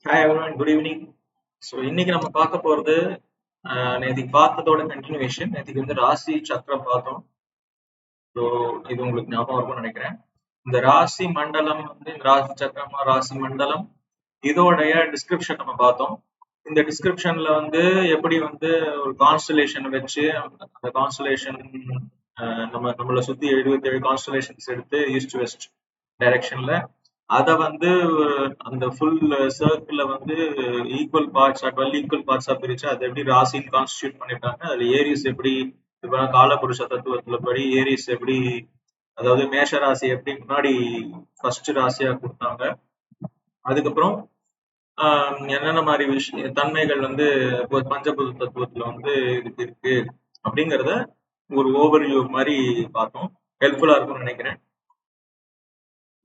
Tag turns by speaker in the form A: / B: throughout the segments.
A: Hi everyone, good evening. So இன்னைக்கு நம்ம பார்க்க போகிறது நேற்றுக்கு பார்த்ததோட கண்டினியூவேஷன். நேற்றுக்கு வந்து ராசி சக்கரம் பார்த்தோம். ஸோ இது உங்களுக்கு ஞாபகம் இருக்கும்னு நினைக்கிறேன். இந்த ராசி மண்டலம் வந்து இந்த ராசி சக்கரமா ராசி மண்டலம் இதோடைய டிஸ்கிரிப்ஷன் நம்ம பார்த்தோம். இந்த டிஸ்கிரிப்ஷன்ல வந்து எப்படி வந்து ஒரு கான்ஸ்டலேஷன் வச்சு அந்த கான்ஸ்டலேஷன் நம்மளை சுற்றி 77 கான்ஸ்டலேஷன்ஸ் எடுத்து ஈஸ்ட் வெஸ்ட் டைரக்ஷன்ல அத வந்து அந்த ஃபுல் சர்க்கிள்ல வந்து ஈக்குவல் பார்ட்ஸ் 12 ஈக்குவல் பார்ட்ஸா பிரிச்சு அதை எப்படி ராசின்னு கான்ஸ்டியூட் பண்ணிட்டாங்க. அதுல ஏரிஸ் எப்படி இப்ப காலபுருஷ தத்துவத்துல படி ஏரிஸ் எப்படி, அதாவது மேஷ ராசி எப்படி முன்னாடி ஃபர்ஸ்ட் ராசியா கொடுத்தாங்க. அதுக்கப்புறம் என்னென்ன மாதிரி தன்மைகள் வந்து பஞ்சபூத தத்துவத்துல வந்து இதுக்கு இருக்கு அப்படிங்கிறத ஒரு ஓவர்வியூ மாதிரி பார்த்தோம். ஹெல்ப்ஃபுல்லா இருக்கும்னு நினைக்கிறேன்.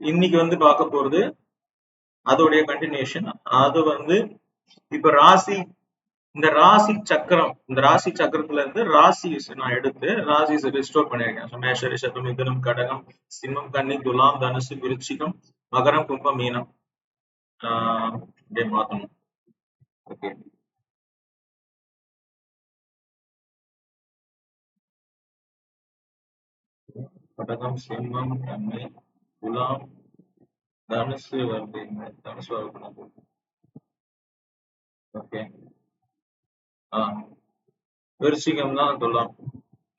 A: இன்னைக்கு வந்து பார்க்க போறது அதோடைய கண்டினியூஷன். அது வந்து இப்ப ராசி, இந்த ராசி சக்கரம், இந்த ராசி சக்கரத்துல இருந்து ராசி நான் எடுத்து ராசி ரிஸ்டோர் பண்ணிருக்கேன். மேஷ, ரிஷபம், மிதுனம், கடகம், சிம்மம், கன்னி, துலாம், தனுசு, விருச்சிகம், மகரம், கும்பம், மீனம் மாத்தணும். ஓகே, கடகம், சிம்மம், கன்னி, துலாம், தனுசு வருது. தனுசு வரக்கூடாது. ஓகே, விருச்சிகம் தான் துலாம்.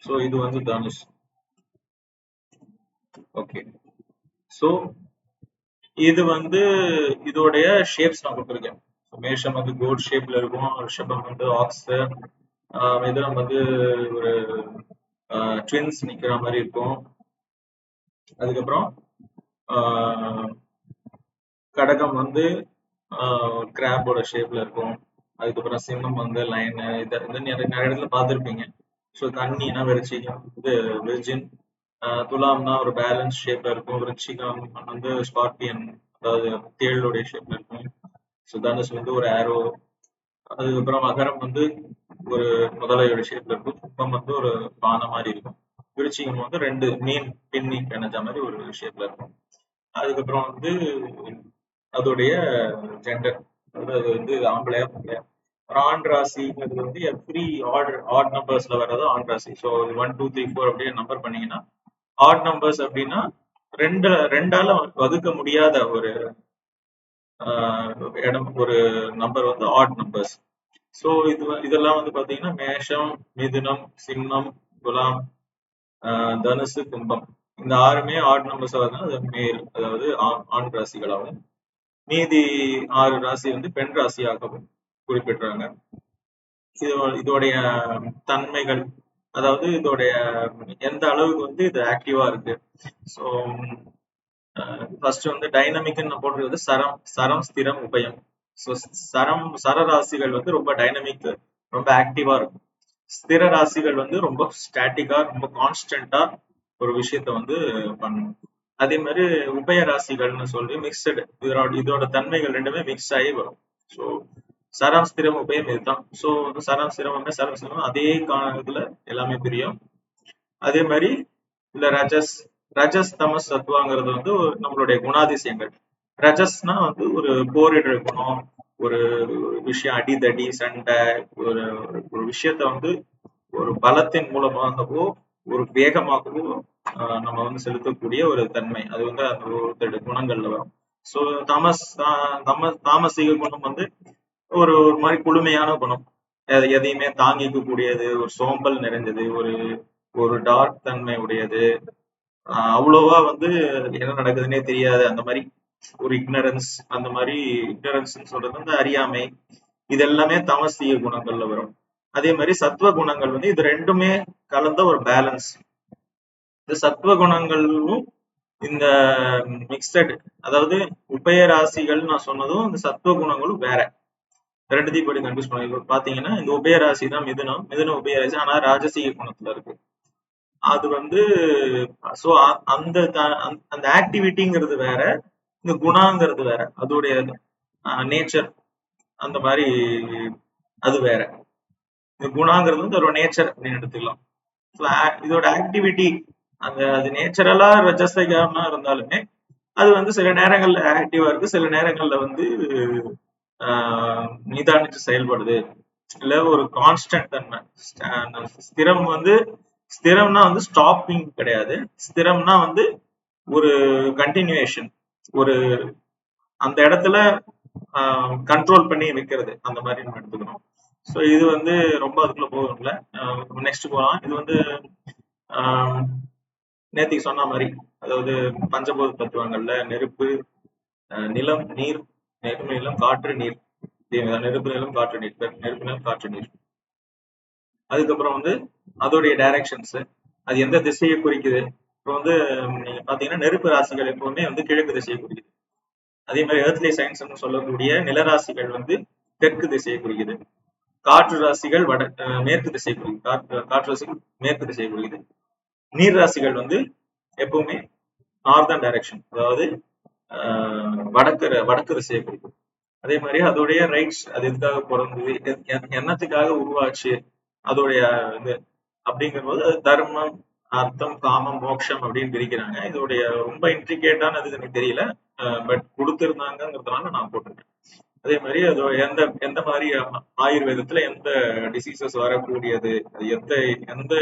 A: ஸோ இது வந்து தனுஷ். ஓகே, ஸோ இது வந்து இதோடைய ஷேப்ஸ் நான் கொடுத்துருக்கேன். மேஷம் வந்து கோட் ஷேப்ல இருக்கும், ரிஷபம் வந்து ஆக்ஸ், மிதுனம் வந்து ஒரு ட்வின்ஸ் நிக்கிற மாதிரி இருக்கும். அதுக்கப்புறம் கடகம் வந்து கிராம்போட ஷேப்ல இருக்கும். அதுக்கப்புறம் சிம்மம் வந்து லைன், இதை வந்து நிறைய இடத்துல பார்த்துருப்பீங்க. ஸோ கன்னினா விருச்சிகம், இது விர்ஜின், துலாம்னா ஒரு பேலன்ஸ் ஷேப்ல இருக்கும், விருச்சிகம் வந்து ஸ்கார்பியன் அதாவது தேளுடைய ஷேப்ல இருக்கும். ஸோ தனுஷ் வந்து ஒரு ஆரோ, அதுக்கப்புறம் மகரம் வந்து ஒரு முதலையோட ஷேப்ல இருக்கும், கும்பம் வந்து ஒரு பானை மாதிரி இருக்கும், விருச்சிகம் வந்து ரெண்டு மீன் பின்னி பிணைஞ்ச மாதிரி ஒரு ஷேப்ல இருக்கும். அதுக்கப்புறம் வந்து அதோடைய ஜெண்டர், அது வந்து ஆம்பளையா பொம்பளையா. ஆண் ராசிங்கிறது வந்து எவ்ரி ஆட் நம்பர்ஸ்ல வர்றது ஆண் ராசி. ஸோ 1 2 3 4 அப்படியே நம்பர் பண்ணீங்கன்னா ஆட் நம்பர்ஸ் அப்படின்னா ரெண்டால வகுக்க முடியாத ஒரு இடம், ஒரு நம்பர் வந்து ஆட் நம்பர்ஸ். ஸோ இதெல்லாம் வந்து பாத்தீங்கன்னா மேஷம், மிதுனம், சிம்மம், துலாம், தனுசு, கும்பம், இந்த ஆறுமே ஆட் நம்பர்ஸ் ஆகுதுன்னா அது மேல், அதாவது ஆண் ராசிகளாகும். மீதி 6 ராசி வந்து பெண் ராசியாகவும் குறிப்பிடுறாங்க. இதோடைய தன்மைகள், அதாவது இதோடைய எந்த அளவுக்கு வந்து இது ஆக்டிவா இருக்கு. ஸோ ஃபர்ஸ்ட் வந்து டைனமிக்னு போடுறது சரம், சரம், ஸ்திரம், உபயம். ஸோ சர ராசிகள் வந்து ரொம்ப டைனமிக், ரொம்ப ஆக்டிவா இருக்கும். ஸ்திர ராசிகள் வந்து ரொம்ப ஸ்டாட்டிக்கா, ரொம்ப கான்ஸ்டன்டா ஒரு விஷயத்த வந்து பண்ணும். அதே மாதிரி உபய ராசிகள்னு சொல்லி மிக்சடு, இதோட தன்மைகள் ரெண்டுமே மிக்ஸ் ஆகி வரும். ஸோ சரம், ஸ்திரம், உபயம் இதுதான். ஸோ சரம், ஸ்திரம், சரம், ஸ்திரம் அதே இதுல எல்லாமே பிரியும். அதே மாதிரி இந்த ரஜஸ் தமஸ் சத்துவாங்கிறது வந்து நம்மளுடைய குணாதிசயங்கள். ரஜஸ்னா வந்து ஒரு போரிடுற குணம், ஒரு விஷயம் அடிதடி சண்டை, ஒரு ஒரு விஷயத்த வந்து ஒரு பலத்தின் மூலமாகவோ ஒரு வேகமாகவோ நம்ம வந்து செலுத்தக்கூடிய ஒரு தன்மை, அது வந்து அந்த ஒரு குணங்கள்ல வரும். ஸோ தாமசிக குணம் வந்து ஒரு மாதிரி குளுமையான குணம், எதையுமே தாங்கிக்க கூடியது, ஒரு சோம்பல் நிறைஞ்சது, ஒரு ஒரு டார்க் தன்மை உடையது, அவ்வளோவா வந்து என்ன நடக்குதுன்னே தெரியாது அந்த மாதிரி ஒரு இக்னரன்ஸ். அந்த மாதிரி இக்னரன்ஸ் சொல்றது வந்து அறியாமை. இது எல்லாமே தாமசிக குணங்கள்ல வரும். அதே மாதிரி சத்துவ குணங்கள் வந்து இது ரெண்டுமே கலந்த ஒரு பேலன்ஸ். இந்த சத்துவ குணங்களும் இந்த மிக்சட், அதாவது உபய ராசிகள் நான் சொன்னதும் இந்த சத்துவ குணங்களும் வேற. ரெண்டுத்தையும் படி கன்ஃபியூஸ் பண்ணி பாத்தீங்கன்னா இந்த உபய ராசி தான் மிதுனம், உபய ராசி, ஆனா ராஜசீக குணத்துல இருக்கு. அது வந்து சோ அந்த அந்த ஆக்டிவிட்டிங்கிறது வேற, இந்த குணாங்கிறது வேற, அதோடைய நேச்சர் அந்த மாதிரி அது வேற. இந்த குணாங்கிறது வந்து ஒரு நேச்சர் அப்படின்னு எடுத்துக்கலாம். இதோட ஆக்டிவிட்டி அது நேச்சுரலா ரஜசகமா இருந்தாலுமே அது வந்து சில நேரங்கள்ல ஆக்டிவா இருக்கு, சில நேரங்கள்ல வந்து நிதானிச்சு செயல்படுது, இல்ல ஒரு கான்ஸ்டன்ட் தன்மை. ஸ்திரம் வந்து ஸ்திரம்னா வந்து ஸ்டாப்பிங் கிடையாது. ஸ்திரம்னா வந்து ஒரு கண்டினியூவேஷன், ஒரு அந்த இடத்துல கண்ட்ரோல் பண்ணி வைக்கிறது, அந்த மாதிரி நம்ம எடுத்துக்கணும். ஸோ இது வந்து ரொம்ப அதுக்குள்ள போகும்ல. நெக்ஸ்ட் போகலாம். இது வந்து நேத்திக்கு சொன்ன மாதிரி, அதாவது பஞ்சபூத தத்துவங்கள்ல நெருப்பு, நிலம், நீர், நெருப்பு, நிலம், காற்று, நீர், நெருப்பு, நிலம், காற்று, நீர், நெருப்பு, நிலம், காற்று, நீர். அதுக்கப்புறம் வந்து அதோடைய டைரக்ஷன்ஸ், அது எந்த திசையை குறிக்குது. இப்போ வந்து நீங்க பாத்தீங்கன்னா நெருப்பு ராசிகள் எப்பவுமே வந்து கிழக்கு திசையை குறிக்குது. அதே மாதிரி எர்த்லி சயின்ஸ் சொல்லக்கூடிய நிலராசிகள் வந்து தெற்கு திசையை குறிக்குது. காற்று ராசிகள் மேற்கு திசை குறிக்குது. காற்று ராசிகள் மேற்கு திசையை குறிக்குது. நீர் ராசிகள் வந்து எப்பவுமே நார்தன் டைரக்ஷன், அதாவது வடக்கு திசையை குறிக்கும். அதே மாதிரி அதோடைய ரைட்ஸ், அது எதுக்காக பிறந்தது, என்னத்துக்காக உருவாச்சு, அதோடைய இது அப்படிங்கிற போது அது தர்மம், அர்த்தம், காமம், மோட்சம் அப்படின்னு பிரிக்கிறாங்க. இதோடைய ரொம்ப இன்ட்ரிகேட்டானது எனக்கு தெரியல, பட் கொடுத்திருந்தாங்கிறதுனால நான் போட்டிருக்கேன். அதே மாதிரி அது எந்த மாதிரி ஆயுர்வேதத்துல எந்த டிசீசஸ் வரக்கூடியது, எந்த எந்த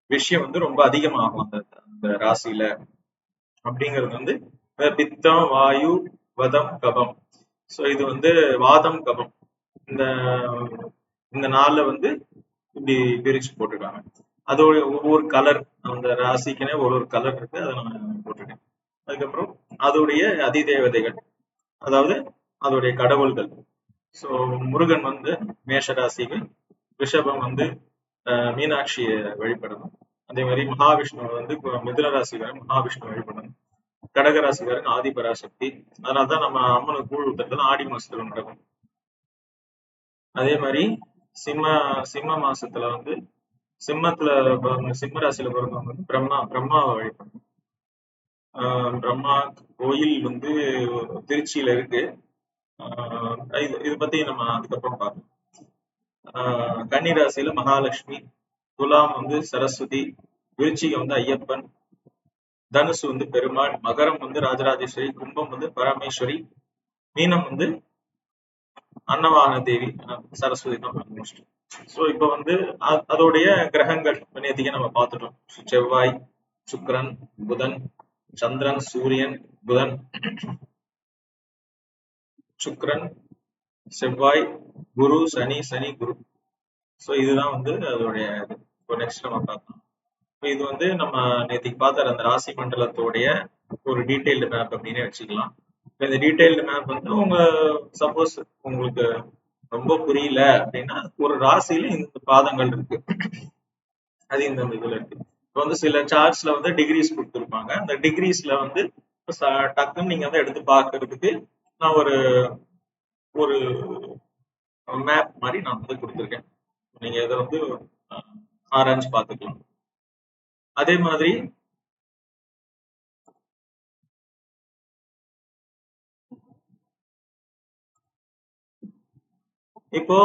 A: விஷயம் வந்து ரொம்ப அதிகமாகும் அந்த ராசியில அப்படிங்கிறது வந்து பித்தம், வாயு, வதம், கபம். ஸோ இது வந்து வாதம், கபம், இந்த இந்த நாள்ல வந்து இப்படி பிரிச்சு போட்டிருக்காங்க. அதோட ஒவ்வொரு கலர், அந்த ராசிக்குனே ஒரு கலர் இருக்கு, அதை நான் போட்டிருக்கேன். அதுக்கப்புறம் அதோடைய அதிதேவதைகள், அதாவது அதோடைய கடவுள்கள். ஸோ முருகன் வந்து மேஷ ராசிக்கு, ரிஷபம் வந்து மீனாட்சியை வழிபடணும். அதே மாதிரி மகாவிஷ்ணு வந்து மிதுன ராசிக்காரன் மகாவிஷ்ணு வழிபடணும். கடகராசிக்காரன் ஆதிபராசக்தி. அதனால்தான் நம்ம அம்மனுக்கு கூழ் ஊத்துறது ஆடி மாசத்துல நடக்கும். அதே மாதிரி சிம்ம மாசத்துல வந்து சிம்ம ராசியில பிறந்தவங்க வந்து பிரம்மாவை வழிபடணும். பிரம்மா கோயில் வந்து திருச்சியில இருக்கு. இது பத்தி நம்ம அதுக்கப்புறம் பார்ப்போம். கன்னி ராசியில மகாலட்சுமி, துலாம் வந்து சரஸ்வதி, விருச்சிகம் வந்து ஐயப்பன், தனுசு வந்து பெருமாள், மகரம் வந்து ராஜராஜேஸ்வரி, கும்பம் வந்து பரமேஸ்வரி, மீனம் வந்து அன்னவான தேவி, சரஸ்வதி தான் ஆல்மோஸ்ட். ஸோ இப்போ வந்து அதோடைய கிரகங்கள் நேத்திக்கு நம்ம பார்த்துட்டோம். செவ்வாய், சுக்கிரன், புதன், சந்திரன், சூரியன், புதன், சுக்கிரன், செவ்வாய், குரு, சனி, குரு. ஸோ இதுதான் வந்து அதோடைய இது. இப்போ நெக்ஸ்ட் நம்ம பார்க்கலாம். இது வந்து நம்ம நேத்திக்கு பார்த்த அந்த ராசி மண்டலத்தோடைய ஒரு டீடைல்டு மேப் அப்படின்னே வச்சுக்கலாம். இந்த டீடைல்டு மேப் வந்து சப்போஸ் உங்களுக்கு ரொம்ப புரியல அப்படின்னா, ஒரு ராசியில இந்த பாதங்கள் இருக்கு, அது இந்த இதுல இருக்கு. இப்போ வந்து சில சார்ட்ஸ்ல வந்து டிகிரிஸ் கொடுத்துருப்பாங்க. அந்த டிகிரிஸ்ல வந்து டக்குன்னு நீங்க வந்து எடுத்து பார்க்கறதுக்கு நான் ஒரு ஒரு மேப் மாதிரி நான் வந்து கொடுத்துருக்கேன். நீங்க இதை வந்து ஆராய்ச்சி பார்த்துக்கலாம். அதே மாதிரி இப்போ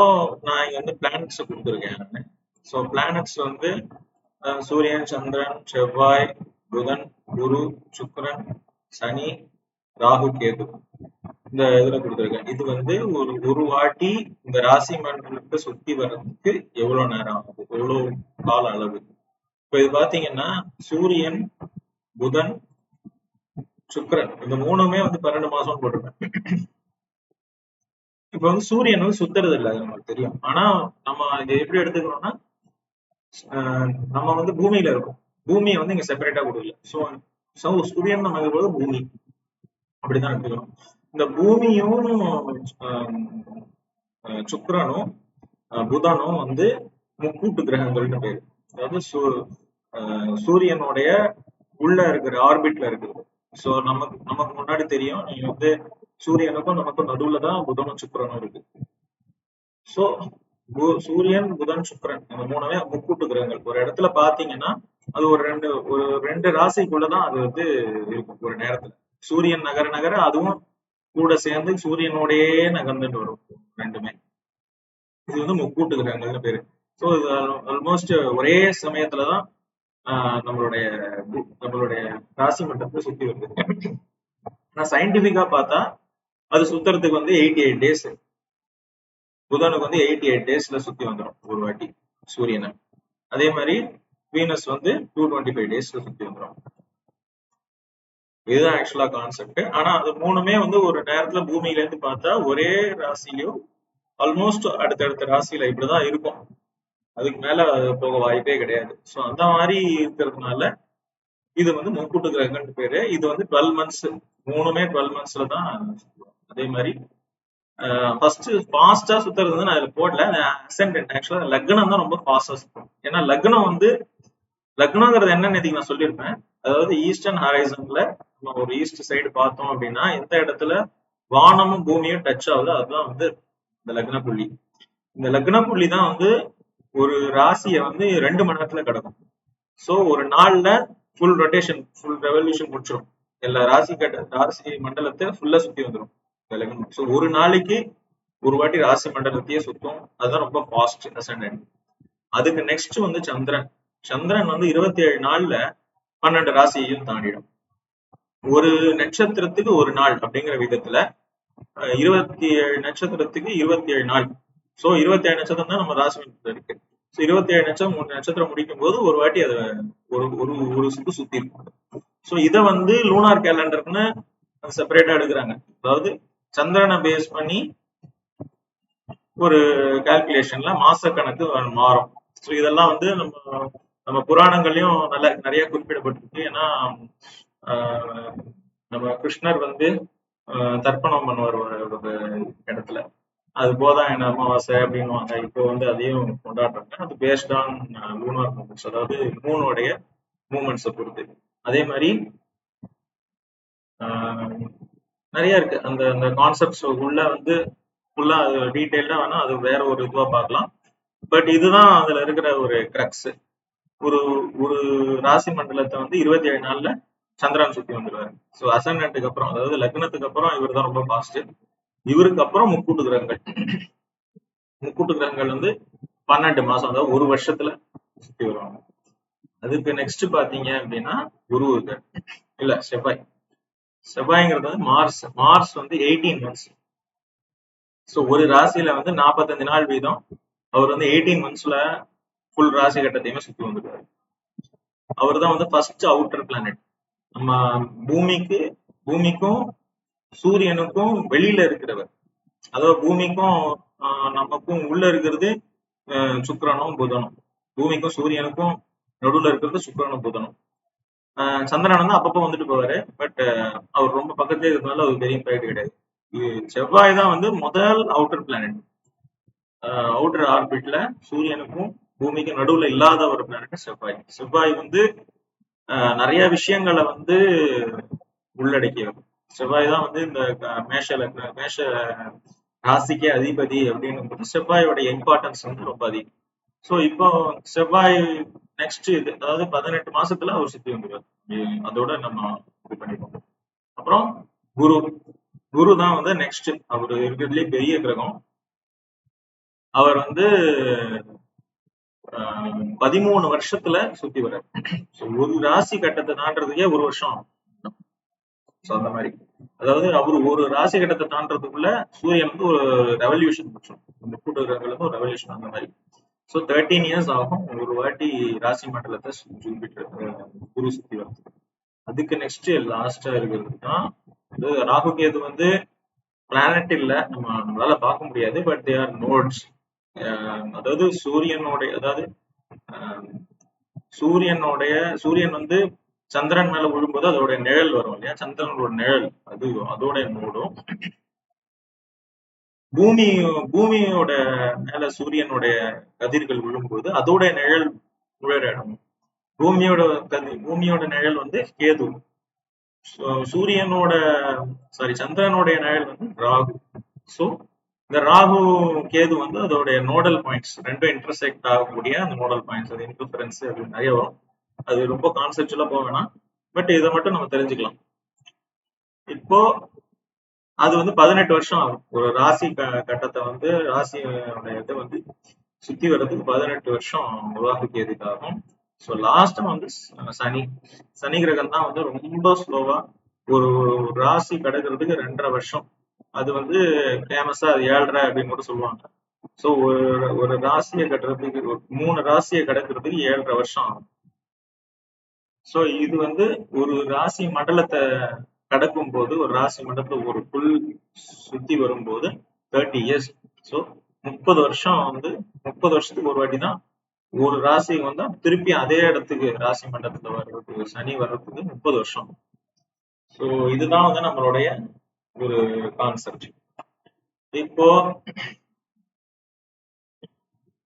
A: நான் இங்க வந்து பிளானட்ஸ் கொடுத்துருக்கேன். ஸோ பிளானட்ஸ் வந்து சூரியன், சந்திரன், செவ்வாய், புதன், குரு, சுக்கிரன், சனி, ராகு, கேது, இந்த இதுல கொடுத்துருக்கேன். இது வந்து ஒரு வாட்டி இந்த ராசி மண்டலத்தை சுத்தி வர்றதுக்கு எவ்வளவு நேரம் ஆகுது, எவ்வளவு கால அளவு. இப்ப இது பாத்தீங்கன்னா சூரியன், புதன், சுக்கிரன் இந்த மூணுமே வந்து 12 மாசம் போட்டிருக்கேன். இப்ப வந்து சூரியன் வந்து சுத்துறது இல்லை, அது நமக்கு தெரியும். ஆனா நம்ம இதை எப்படி எடுத்துக்கணும்னா, நம்ம வந்து பூமியில இருக்கோம், பூமியை வந்து இங்க செப்பரேட்டா கொடுக்கல. சோ சூரியன் நம்ம போது பூமி அப்படிதான் எடுத்துக்கணும். இந்த பூமியும் சுக்கிரனும் புதனும் வந்து முக்கூட்டு கிரகங்கள்னு பேரு. அதாவது சூரியனுடைய உள்ள இருக்கிற ஆர்பிட்ல இருக்குது. சோ நமக்கு முன்னாடி தெரியும், நீங்க வந்து சூரியனுக்கும் நமக்கும் நடுவுல தான் புதனும் சுக்கிரனும் இருக்கு. சோ சூரியன், புதன், சுக்கிரன் இந்த மூணுமே முக்கூட்டு கிரகங்கள். ஒரு இடத்துல பாத்தீங்கன்னா அது ஒரு ரெண்டு ராசிக்குள்ளதான் அது வந்து இருக்கும். ஒரு நேரத்துல சூரியன் நகர அதுவும் கூட சேர்ந்து சூரியனோடயே நகர்ந்துட்டு வரும் ரெண்டுமே. இது வந்து முக்கூட்டு கிரகங்கள்னு பேரு. ஸோ இது ஆல்மோஸ்ட் ஒரே சமயத்துலதான் நம்மளுடைய ராசி மண்டலத்தை சுத்தி வருது. ஆனா சயின்டிபிக்கா பார்த்தா அது சுத்துறதுக்கு வந்து 88 டேஸ். புதனுக்கு வந்து 88 டேஸ்ல சுத்தி வந்துடும் ஒரு வாட்டி சூரியனை. அதே மாதிரி வீனஸ் வந்து 225 டேஸ்ல சுத்தி வந்துடும். இதுதான் ஆக்சுவலா கான்செப்ட். ஆனா அது மூணுமே வந்து ஒரு நேரத்துல பூமியில இருந்து பார்த்தா ஒரே ராசிலையும் ஆல்மோஸ்ட் அடுத்தடுத்த ராசியில இப்படிதான் இருக்கும். அதுக்கு மேல போக வாய்ப்பே கிடையாது. ஸோ அந்த மாதிரி இருக்கிறதுனால இது வந்து முக்கூட்டு கிரகம்னு பேரு. இது வந்து 12 மந்த்ஸ், மூணுமே 12 மந்த்ஸ்ல தான் சுத்துவோம். அதே மாதிரி ஃபர்ஸ்ட் ஃபாஸ்டா சுத்துறது வந்து நான் இதுல போடல, அசெண்டன்ட். ஆக்சுவலா லக்னம் தான் ரொம்ப ஃபாஸ்டா சுத்தும். ஏன்னா லக்னங்கிறது என்னன்னு நான் சொல்லியிருப்பேன். அதாவது ஈஸ்டர்ன் ஹாரைசன்ல நம்ம ஒரு ஈஸ்ட் சைடு பார்த்தோம் அப்படின்னா எந்த இடத்துல வானமும் பூமியும் டச் ஆகுதோ அதுதான் வந்து இந்த லக்ன புள்ளி. இந்த லக்ன புள்ளி தான் வந்து ஒரு ராசியை வந்து 2 மணி நேரத்துல கிடக்கும். ஸோ ஒரு நாள்ல ஃபுல் ரொட்டேஷன், ஃபுல் ரெவல்யூஷன் முடிச்சிடும். எல்லா ராசி மண்டலத்தை ஃபுல்லா சுத்தி வந்துடும் இந்த லக்னம். ஸோ ஒரு நாளைக்கு ஒரு வாட்டி ராசி மண்டலத்தையே சுத்தும். அதுதான் ரொம்ப ஃபாஸ்ட் அசெண்டன்ட். அதுக்கு நெக்ஸ்ட் வந்து சந்திரன். சந்திரன் வந்து 27 நாள்ல 12 ராசியையும் தாண்டிடும். ஒரு நட்சத்திரத்துக்கு ஒரு நாள் அப்படிங்கிற விதத்துல 27 நட்சத்திரத்துக்கு 27 நாள். சோ 27 நட்சத்திரம் தான் நம்ம ராசி இருக்கு. ஸோ 27 நட்சத்திரம் 3 நட்சத்திரம் முடிக்கும் போது ஒரு வாட்டி அதை ஒரு சுத்தி இருக்கும். ஸோ இதை வந்து லூனார் கேலண்டர்னு செப்பரேட்டா எடுக்கிறாங்க. அதாவது சந்திரனை பேஸ் பண்ணி ஒரு கால்குலேஷன்ல மாச கணக்கு மாறும். ஸோ இதெல்லாம் வந்து நம்ம புராணங்களையும் நிறைய குறிப்பிடப்பட்டிருக்கு. ஏன்னா நம்ம கிருஷ்ணர் வந்து தர்ப்பணம் பண்ணுவார் ஒரு இடத்துல. அது போதாயன அமாவாசை அப்படின்னுவாங்க. இப்போ வந்து அதையும் கொண்டாடுறாங்க. அது பேஸ்ட் ஆன் லூனார் மூமெண்ட்ஸ், அதாவது மூணுடைய மூமெண்ட்ஸை பொறுத்து. அதே மாதிரி நிறைய இருக்கு அந்த அந்த கான்செப்ட்ஸ் உள்ள வந்து ஃபுல்லா டீட்டெயில்டா வேணா அது வேற ஒரு இதுவா பார்க்கலாம். பட் இதுதான் அதுல இருக்கிற ஒரு கிரக்ஸ். ஒரு ஒரு ராசி மண்டலத்தை வந்து 27 நாள்ல சந்திரன் சுத்தி வந்துருவாரு. ஸோ அசண்டன்ட்டுக்கு அப்புறம், அதாவது லக்னத்துக்கு அப்புறம் இவர் தான் ரொம்ப ஃபாஸ்ட். இவருக்கு அப்புறம் முக்கூட்டு கிரகங்கள் வந்து 12 மாசம், அதாவது ஒரு வருஷத்துல சுத்தி வருவாங்க. அதுக்கு நெக்ஸ்ட் பாத்தீங்க அப்படின்னா குரு இருக்கு, இல்ல செவ்வாய்ங்கிறது வந்து மார்ஸ் வந்து 18 மந்த்ஸ். ஸோ ஒரு ராசியில வந்து 45 நாள் வீதம் அவர் வந்து 18 மந்த்ஸ்ல ஃபுல் ராசி கட்டத்தையுமே சுத்தி வந்துருவாரு. அவர் தான் வந்து ஃபர்ஸ்ட் அவுட்டர் பிளானட். நம்ம பூமிக்கும் சூரியனுக்கும் வெளியில இருக்கிறவர். அதாவது பூமிக்கும் நமக்கும் உள்ள இருக்கிறது சுக்கிரனும் புதனும். பூமிக்கும் சூரியனுக்கும் நடுவுல இருக்கிறது சுக்கிரனும் புதனும். சந்திரன் வந்து அப்பப்போ வந்துட்டு போவாரு. பட் அவர் ரொம்ப பக்கத்துல இருக்கிறதுனால அவர் பெரிய இம்பாக்ட் கிடையாது. செவ்வாய் தான் வந்து முதல் அவுட்டர் பிளானட். அவுட்டர் ஆர்பிட்ல சூரியனுக்கும் பூமிக்கும் நடுவுல இல்லாத ஒரு பிளானட் செவ்வாய் வந்து நிறைய விஷயங்களை வந்து உள்ளடக்கியவர். செவ்வாய் தான் வந்து இந்த மேஷ ராசிக்கே அதிபதி அப்படின்னும் போது செவ்வாயோட இம்பார்ட்டன்ஸ் வந்து ரொம்ப அதிகம். ஸோ இப்போ செவ்வாய் நெக்ஸ்ட் இது, அதாவது 18 மாசத்துல அவர் சுத்தி வந்துருவார். அதோட நம்ம இது பண்ணிப்போம். அப்புறம் குரு தான் வந்து நெக்ஸ்ட். அவர் இருக்கிறதுலே பெரிய கிரகம். அவர் வந்து 13 வருஷத்துல சுத்தி வர்றாரு. ஒரு ராசி கட்டத்தை தாண்டறதுக்கே ஒரு வருஷம். அந்த மாதிரி, அதாவது அவரு ஒரு ராசி கட்டத்தை தாண்டறதுக்குள்ள சூரியன் வந்து ஒரு ரெவல்யூஷன் முடிச்சோம். இந்த கூட்டு கிரகங்கள் வந்து ஒரு ரெவல்யூஷன் அந்த மாதிரி. ஸோ 13 இயர்ஸ் ஆகும் ஒரு வாட்டி ராசி மண்டலத்தை குரு சுத்தி வருது. அதுக்கு நெக்ஸ்ட் லாஸ்டா இருக்கிறது தான் ராகு கேது. வந்து பிளானட் இல்ல, நம்மளால பார்க்க முடியாது, பட் தே ஆர் நோட்ஸ். அதாவது சூரியன் வந்து சந்திரன் மேல விழும்போது அதோட நிழல் வரும் இல்லையா, சந்திரனோட நிழல், அதோட நோடும். பூமியோட மேல சூரியனுடைய கதிர்கள் விழும்போது அதோட நிழல் விழுற இடம். பூமியோட நிழல் வந்து கேது. சந்திரனுடைய நிழல் வந்து ராகு. ஸோ இந்த ராகு கேது வந்து அதோடைய நோடல் பாயிண்ட்ஸ், ரெண்டும் இன்டர்செக்ட் ஆகக்கூடிய அந்த நோடல் பாயிண்ட்ஸ், அது இன்டர்ஃபரன்ஸ் அப்படின்னு நிறைய வரும். அது ரொம்ப கான்செப்டுவலா போக வேணாம், பட் இதை மட்டும் நம்ம தெரிஞ்சுக்கலாம். இப்போ அது வந்து 18 வருஷம் ஆகும் ஒரு ராசி கட்டத்தை வந்து ராசியோட இதை வந்து சுத்தி வர்றதுக்கு 18 வருஷம் ராகு கேதுக்கு ஆகும். ஸோ லாஸ்ட் வந்து சனி கிரகம் தான் வந்து ரொம்ப ஸ்லோவா ஒரு ராசி கடக்கிறதுக்கு 2.5 வருஷம் அது வந்து ஃபேமஸா அது 7.5 அப்படின்னு கூட சொல்லுவாங்க. ஸோ ஒரு ராசியை கட்டுறதுக்கு 3 ராசியை கடக்கிறதுக்கு 7.5 வருஷம் ஆகும். ஸோ இது வந்து ஒரு ராசி மண்டலத்தை கடக்கும் போது, ஒரு ராசி மண்டலத்தை ஒரு புல் சுத்தி வரும்போது 30 இயர்ஸ். ஸோ 30 வருஷம் வந்து 30 வருஷத்துக்கு ஒரு வாட்டி தான் ஒரு ராசி வந்தா திருப்பி அதே இடத்துக்கு ராசி மண்டலத்துல வர்றதுக்கு சனி வர்றதுக்கு 30 வருஷம். ஸோ இதுதான் வந்து நம்மளுடைய ஒரு கான்செப்ட். இப்போ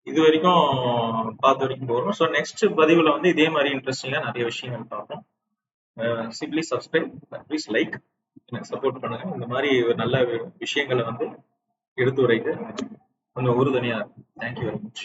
A: இது வரைக்கும் பார்த்த வரைக்கும் போறோம். ஸோ நெக்ஸ்ட் பதிவுல வந்து இதே மாதிரி இன்ட்ரெஸ்டிங்கா நிறைய விஷயங்கள் பார்ப்போம். சிம்பிளி சப்ஸ்கிரைப், ப்ளீஸ் லைக், எனக்கு சப்போர்ட் பண்ணுங்க. இந்த மாதிரி நல்ல விஷயங்களை வந்து எடுத்து உரைக்க கொஞ்சம் உறுதுணையா இருக்கும். Thank you very much.